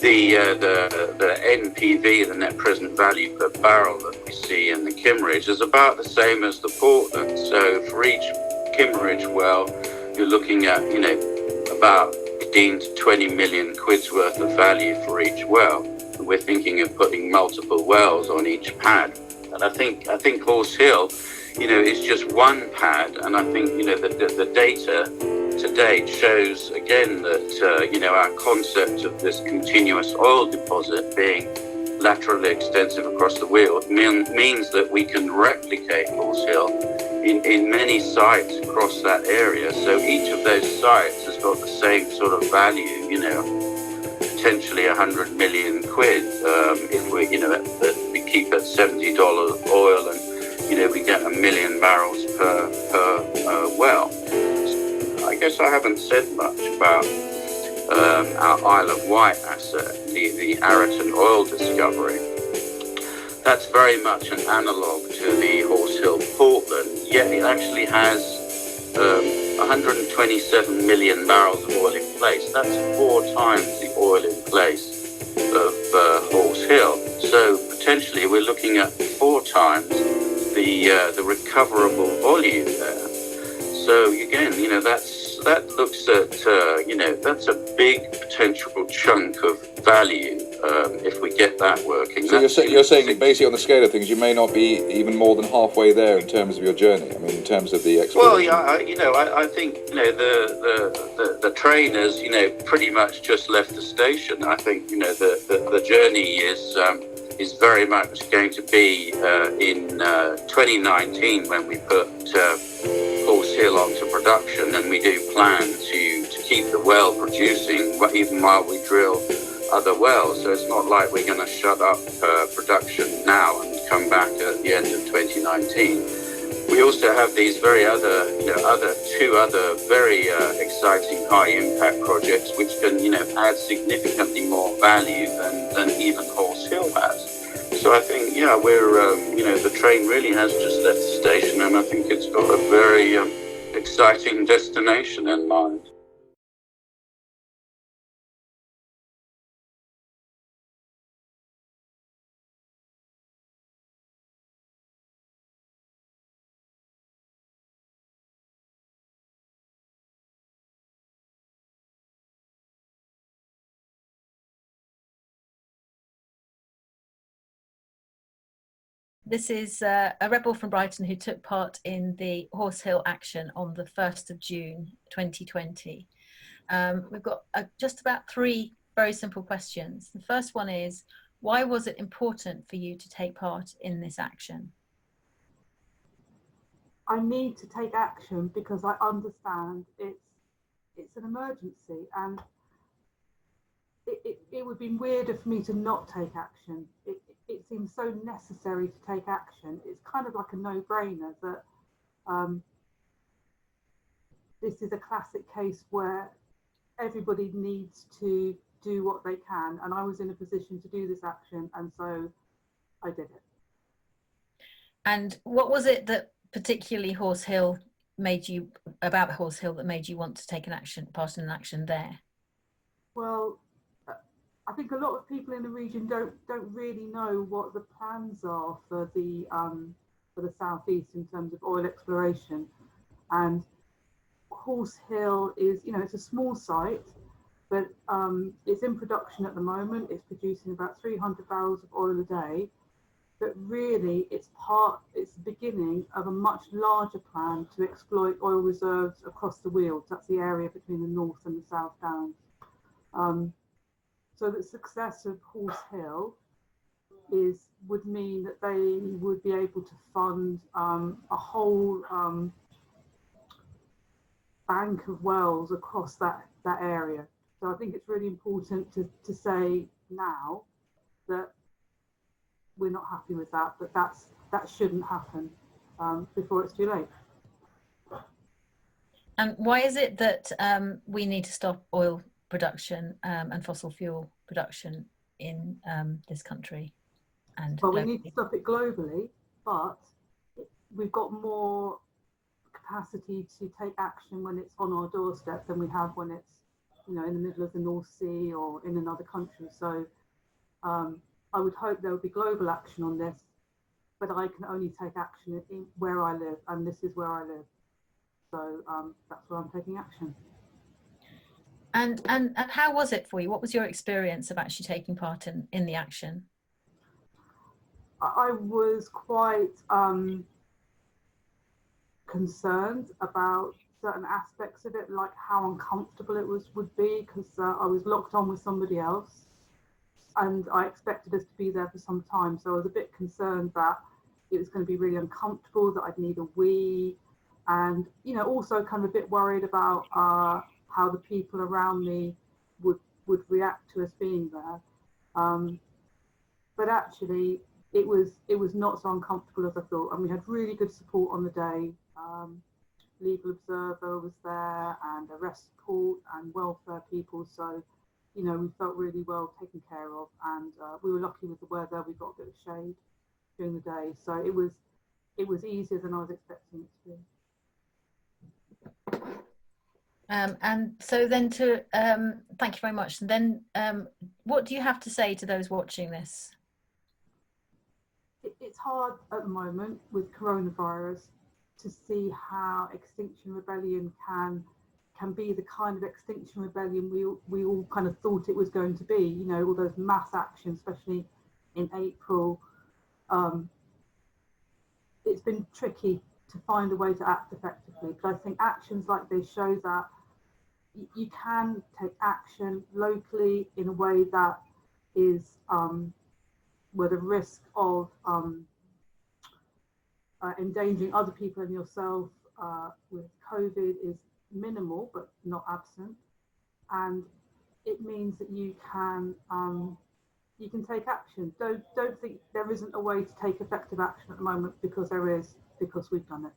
the NPV, the net present value per barrel that we see in the Kimmeridge is about the same as the Portland. So for each Kimmeridge well, you're looking at, about 15 to 20 million quid's worth of value for each well. And we're thinking of putting multiple wells on each pad. And I think Horse Hill, is just one pad. And I think, the data to date shows again that, our concept of this continuous oil deposit being laterally extensive across the wheel means that we can replicate Horse Hill in many sites across that area. So each of those sites has got the same sort of value, potentially 100 million quid if we, we keep at $70 oil and, we get 1 million barrels per well. I guess I haven't said much about our Isle of Wight asset, the Arraton oil discovery. That's very much an analogue to the Horse Hill Portland, yet it actually has 127 million barrels of oil in place. That's 4 times the oil in place of Horse Hill. So potentially we're looking at 4 times the recoverable volume there. So again, that looks at that's a big potential chunk of value if we get that working. So you're saying that basically on the scale of things, you may not be even more than halfway there in terms of your journey. I mean, in terms of the exploration. Well, yeah, I think the train has pretty much just left the station. I think the journey is very much going to be in 2019 when we put Horse Hill onto production, and we do plan to keep the well producing even while we drill other wells. So it's not like we're going to shut up production now and come back at the end of 2019. We also have these two other very exciting high impact projects which can add significantly more value than even Horse Hill has. So I think we're the train really has just left the station, and I think it's got a very exciting destination in mind. This is a rebel from Brighton who took part in the Horse Hill action on the 1st of June 2020. We've got just about 3 very simple questions. The first one is, why was it important for you to take part in this action? I need to take action because I understand it's an emergency, and it would be weirder for me to not take action. It seems so necessary to take action. It's kind of like a no-brainer that this is a classic case where everybody needs to do what they can, and I was in a position to do this action, and so I did it. And what was it that particularly Horse Hill made you want to take part in an action there? Well, I think a lot of people in the region don't really know what the plans are for the southeast in terms of oil exploration. And Horse Hill is, it's a small site, but it's in production at the moment. It's producing about 300 barrels of oil a day. But really, it's the beginning of a much larger plan to exploit oil reserves across the Weald. That's the area between the North and the South Downs. So the success of Horse Hill would mean that they would be able to fund a whole bank of wells across that area. So I think it's really important to say now that we're not happy with that, but that shouldn't happen before it's too late. And why is it that we need to stop oil production and fossil fuel production in this country? Well, we need to stop it globally, but we've got more capacity to take action when it's on our doorstep than we have when it's you know, in the middle of the North Sea or in another country. So I would hope there would be global action on this, but I can only take action in where I live, and this is where I live. So that's where I'm taking action. And how was it for you? What was your experience of actually taking part in the action? I was quite concerned about certain aspects of it, like how uncomfortable it would be, because I was locked on with somebody else, and I expected us to be there for some time. So I was a bit concerned that it was going to be really uncomfortable, that I'd need a wee, and you know, also kind of a bit worried about how the people around me would react to us being there. But actually, it was not so uncomfortable as I thought, and we had really good support on the day. Legal observer was there, and arrest support and welfare people. So, you know, we felt really well taken care of, and we were lucky with the weather. We got a bit of shade during the day, so it was easier than I was expecting it to be. And so then thank you very much. And then what do you have to say to those watching this? It's hard at the moment with coronavirus to see how Extinction Rebellion can be the kind of Extinction Rebellion we all kind of thought it was going to be. You know, all those mass actions, especially in April. It's been tricky to find a way to act effectively, but I think actions like this show that you can take action locally in a way that is where the risk of endangering other people and yourself with COVID is minimal but not absent, and it means that you can take action. Don't think there isn't a way to take effective action at the moment, because there is, because we've done it.